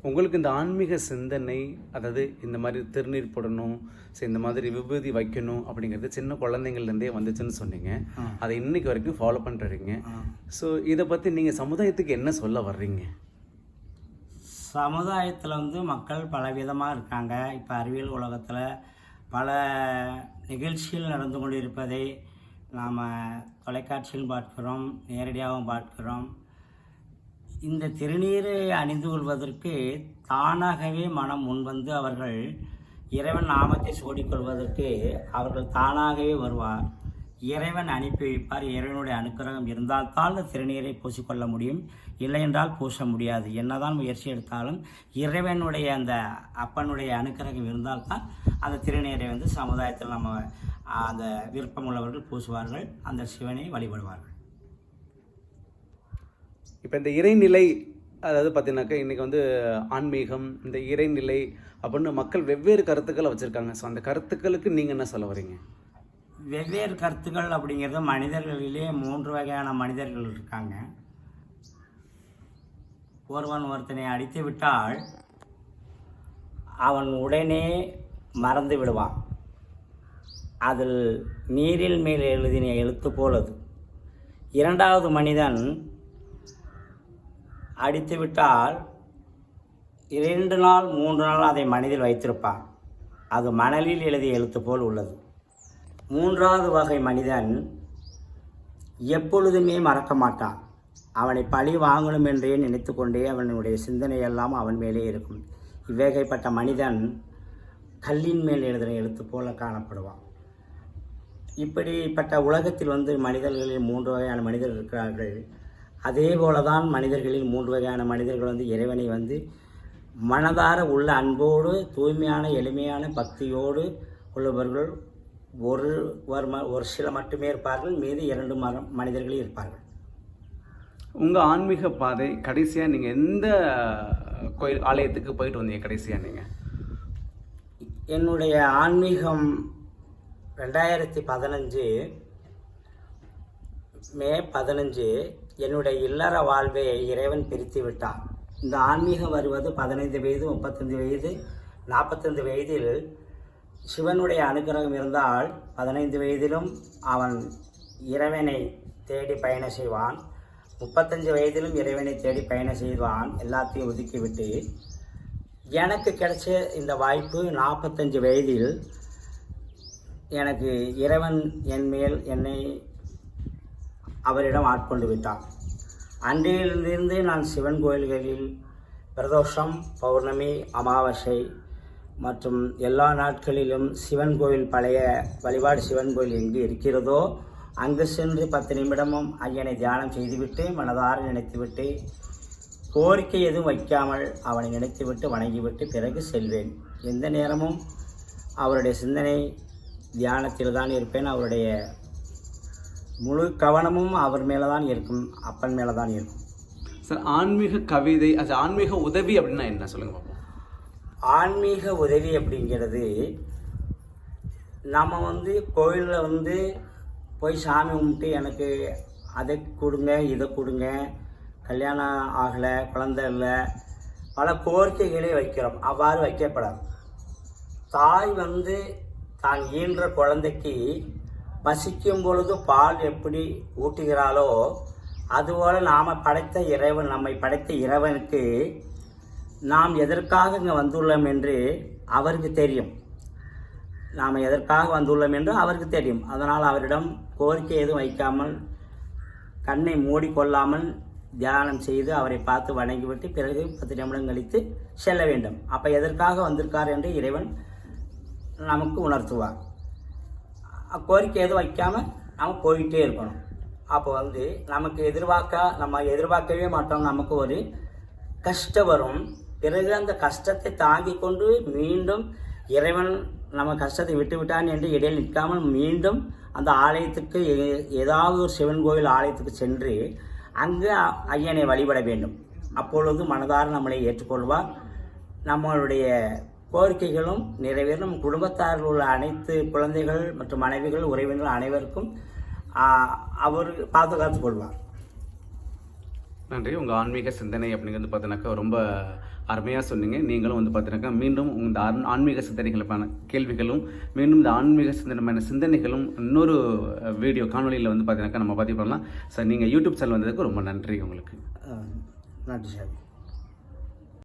உங்களுக்கு இந்த ஆன்மீக சிந்தனை, அதாவது இந்த மாதிரி திருநீர் போடணும், இந்த மாதிரி விபூதி வைக்கணும் அப்படிங்கிறது சின்ன குழந்தைங்கள்லேருந்தே வந்துச்சுன்னு சொன்னீங்க. அதை இன்னைக்கு வரைக்கும் ஃபாலோ பண்ணுறீங்க. ஸோ இதை பற்றி நீங்கள் சமுதாயத்துக்கு என்ன சொல்ல வர்றீங்க? சமுதாயத்தில் மக்கள் பலவிதமாக இருக்காங்க. இப்போ அறிவியல் உலகத்தில் பல நிகழ்ச்சிகள் நடந்து கொண்டு இருப்பதை நாம் தொலைக்காட்சியில் பார்க்கிறோம், நேரடியாகவும் பார்க்கிறோம். இந்த திருநீரை அணிந்து கொள்வதற்கு தானாகவே மனம் முன்வந்து அவர்கள் இறைவன் நாமத்தை சூடிக்கொள்வதற்கு அவர்கள் தானாகவே வருவார். இறைவன் அனுப்பி வைப்பார். இறைவனுடைய அனுக்கிரகம் இருந்தால்தான் அந்த திருநீரை பூசிக்கொள்ள முடியும், இல்லை என்றால் பூச முடியாது. என்னதான் முயற்சி எடுத்தாலும் இறைவனுடைய அந்த அப்பனுடைய அனுக்கிரகம் இருந்தால்தான் அந்த திருநீரை சமுதாயத்தில் நம்ம அந்த விருப்பமுள்ளவர்கள் பூசுவார்கள், அந்த சிவனை வழிபடுவார்கள். இப்போ இந்த இறைநிலை, அதாவது பார்த்தீங்கன்னாக்கா இன்றைக்கி ஆன்மீகம், இந்த இறைநிலை அப்படின்னு மக்கள் வெவ்வேறு கருத்துக்களை வச்சுருக்காங்க. ஸோ அந்த கருத்துக்களுக்கு நீங்கள் என்ன சொல்ல வரீங்க? வெவ்வேறு கருத்துக்கள் அப்படிங்கிறது மனிதர்களிலே 3 வகையான மனிதர்கள் இருக்காங்க. ஒருத்தனை அடித்து விட்டால் அவன் உடனே மறந்து விடுவான். அதில் நீரில் மேல் எழுதின எழுத்து போலது. 2வது மனிதன் அடித்துவிட்டால் 2 நாள் 3 நாள் அதை மனதில் வைத்திருப்பான். அது மணலில் எழுதிய எழுத்து போல் உள்ளது. 3வது வகை மனிதன் எப்பொழுதுமே மறக்க மாட்டான். அவனை பழி வாங்கணும் என்றே நினைத்து கொண்டே அவனுடைய சிந்தனை எல்லாம் அவன் மேலே இருக்கும். இவ்வகைப்பட்ட மனிதன் கல்லின் மேல் எழுதின எழுத்து போல காணப்படுவான். இப்படிப்பட்ட உலகத்தில் மனிதர்களில் 3 வகையான மனிதர்கள் இருக்கிறார்கள். அதே போல தான் மனிதர்களில் 3 வகையான மனிதர்கள் இறைவனை மனதார உள்ள அன்போடு தூய்மையான எளிமையான பக்தியோடு உள்ளவர்கள் ஒரு சில மட்டுமே இருப்பார்கள். மீது 2 மனிதர்களே இருப்பார்கள். உங்கள் ஆன்மீக பாதை கடைசியாக நீங்கள் எந்த கோயில் ஆலயத்துக்கு போயிட்டு வந்தீங்க? கடைசியாக நீங்கள் என்னுடைய ஆன்மீகம் 2015 மே 15 என்னுடைய இல்லற வாழ்வை இறைவன் பிரித்து விட்டான். இந்த ஆன்மீகம் வருவது 15 வயது, 35 வயது, 45 வயதில் சிவனுடைய அனுகிரகம் இருந்தால் 15 வயதிலும் அவன் இறைவனை தேடி பயணம் செய்வான். 35 வயதிலும் இறைவனை தேடி பயணம் செய்வான். எல்லாத்தையும் ஒதுக்கிவிட்டு எனக்கு கிடைச்ச இந்த வாய்ப்பு 45 வயதில் எனக்கு இறைவன் என்னை அவரிடம் ஆட்கொண்டு விட்டான். அன்றையிலிருந்து நான் சிவன் கோயில்களில் பிரதோஷம், பௌர்ணமி, அமாவாசை மற்றும் எல்லா நாட்களிலும் சிவன் கோயில், பழைய வழிபாடு சிவன் கோயில் எங்கு இருக்கிறதோ அங்கு சென்று 10 நிமிடமும் ஐயனை தியானம் செய்துவிட்டு மனதார நினைத்துவிட்டு கோரிக்கை எதுவும் வைக்காமல் அவனை நினைத்துவிட்டு வணங்கிவிட்டு பிறகு செல்வேன். எந்த நேரமும் அவருடைய சிந்தனை தியானத்தில் தான் இருப்பேன். அவருடைய முழு கவனமும் அவர் மேலே தான் இருக்கும், அப்பன் மேலே தான் இருக்கும். சார், ஆன்மீக கவிதை, அது ஆன்மீக உதவி அப்படின்னா என்ன சொல்லுங்க பாப்போம்? ஆன்மீக உதவி அப்படிங்கிறது நம்ம கோயிலில் போய் சாமி கும்பிட்டு எனக்கு அதை கொடுங்க இதை கொடுங்க, கல்யாணம் ஆகலை, குழந்தை இல்லை, பல கோரிக்கைகளை வைக்கிறோம். அவ்வாறு வைக்கப்படாது. தாய் தான் ஈன்ற குழந்தைக்கு பசிக்கும் பொழுது பால் எப்படி ஊட்டுகிறாளோ அதுபோல் நம்மை படைத்த இறைவனுக்கு நாம் எதற்காக இங்கே வந்துள்ளோம் என்று அவருக்கு தெரியும். நாம் எதற்காக வந்துள்ளோம் என்று அவருக்கு தெரியும். அதனால் அவரிடம் கோரிக்கை எதுவும் வைக்காமல் கண்ணை மூடிக்கொள்ளாமல் தியானம் செய்து அவரை பார்த்து வணங்கிவிட்டு பிறகு 10 நிமிடம் கழித்து செல்ல வேண்டும். அப்போ எதற்காக வந்திருக்கார் என்று இறைவன் நமக்கு உணர்த்துவார். கோரிக்கை எதுவும் வைக்காமல் நம்ம போயிட்டே இருக்கணும். அப்போ நமக்கு நம்ம எதிர்பார்க்கவே மாட்டோம். நமக்கு ஒரு கஷ்டம் வரும். பிறகு அந்த கஷ்டத்தை தாங்கி கொண்டு மீண்டும் இறைவன் நம்ம கஷ்டத்தை விட்டு விட்டான் என்று இடையில் நிற்காமல் மீண்டும் அந்த ஆலயத்துக்கு, ஏதாவது ஒரு சிவன் கோயில் ஆலயத்துக்கு சென்று அங்கு ஐயனை வழிபட வேண்டும். அப்பொழுது மனதார நம்மளை ஏற்றுக்கொள்வார். நம்மளுடைய கோரிக்கைகளும் நிறைவேறும். நம் குடும்பத்தாரில் உள்ள அனைத்து குழந்தைகள் மற்றும் மனைவிகள், உறவினர்கள் அனைவருக்கும் அவர் பாதுகாத்து கொள்வார். நன்றி. உங்கள் ஆன்மீக சிந்தனை அப்படிங்கிறது பார்த்தீங்கன்னாக்கா ரொம்ப அருமையாக சொன்னீங்க. நீங்களும் வந்து பார்த்தீங்கன்னாக்கா மீண்டும் இந்த ஆன்மீக சிந்தனைகளுக்கான கேள்விகளும் மீண்டும் இந்த ஆன்மீக சிந்தனைகளும் இன்னொரு வீடியோ காணொலியில் வந்து பார்த்தீங்கன்னாக்கா நம்ம பதிவு பண்ணலாம். சார் நீங்கள் யூடியூப் சேனல் வந்ததுக்கு ரொம்ப நன்றி உங்களுக்கு. நன்றி சார்.